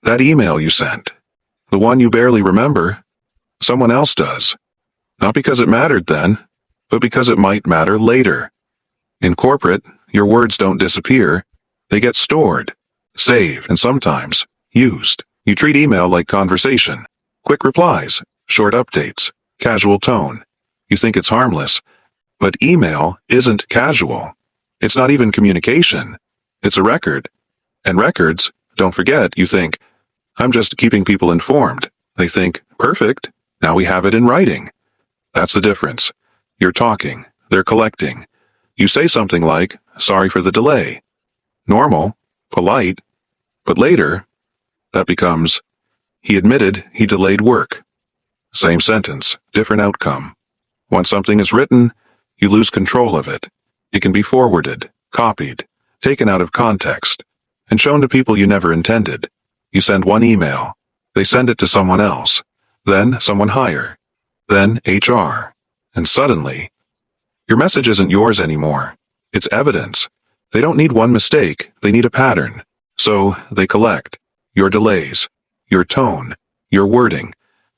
That email you sent, the one you barely remember, someone else does. Not because it mattered then, but because it might matter later. In corporate, your words don't disappear. They get stored, saved, and sometimes used. You treat email like conversation. Quick replies, short updates, casual tone. You think it's harmless, but email isn't casual. It's not even communication. It's a record. And records, don't forget, you think, I'm just keeping people informed. They think, perfect, now we have it in writing. That's the difference. You're talking, they're collecting. You say something like, sorry for the delay. Normal, polite, but later, that becomes, he admitted he delayed work. Same sentence, different outcome. Once something is written, you lose control of it. It can be forwarded, copied, taken out of context, and shown to people you never intended. You send one email, they send it to someone else, then someone higher, then HR, and suddenly, your message isn't yours anymore. It's evidence. They don't need one mistake, they need a pattern. So, they collect your delays, your tone, your wording,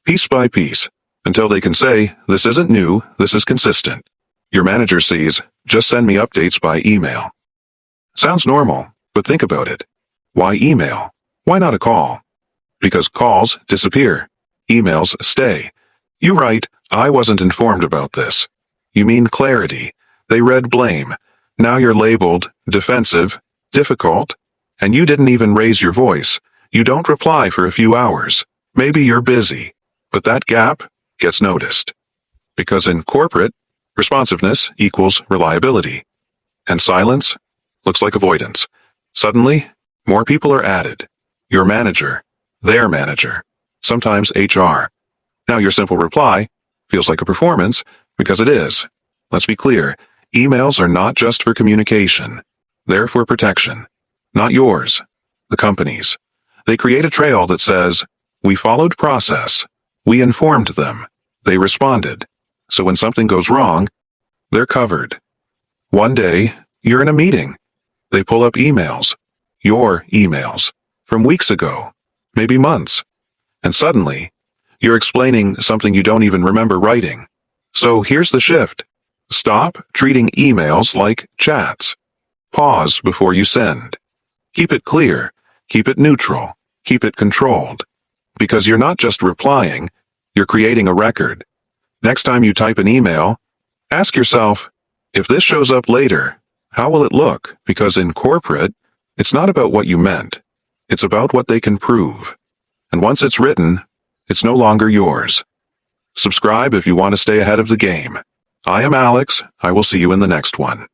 piece by piece, until they can say, this isn't new, this is consistent. Your manager sees, just send me updates by email. Sounds normal, but think about it. Why email? Why not a call? Because calls disappear. Emails stay. You write, I wasn't informed about this. You mean clarity. They read blame. Now you're labeled defensive, difficult, and you didn't even raise your voice. You don't reply for a few hours. Maybe you're busy, but that gap gets noticed. Because in corporate, responsiveness equals reliability, and silence looks like avoidance. Suddenly, more people are added. Your manager, their manager, sometimes HR. Now your simple reply feels like a performance because it is. Let's be clear, emails are not just for communication. They're for protection. Not yours, the company's. They create a trail that says, we followed process. We informed them. They responded. So when something goes wrong, they're covered. One day, you're in a meeting. They pull up emails, your emails, from weeks ago, maybe months. And suddenly, you're explaining something you don't even remember writing. So here's the shift. Stop treating emails like chats. Pause before you send. Keep it clear. Keep it neutral. Keep it controlled. Because you're not just replying, you're creating a record. Next time you type an email, ask yourself, if this shows up later, how will it look? Because in corporate, it's not about what you meant. It's about what they can prove. And once it's written, it's no longer yours. Subscribe if you want to stay ahead of the game. I am Alex. I will see you in the next one.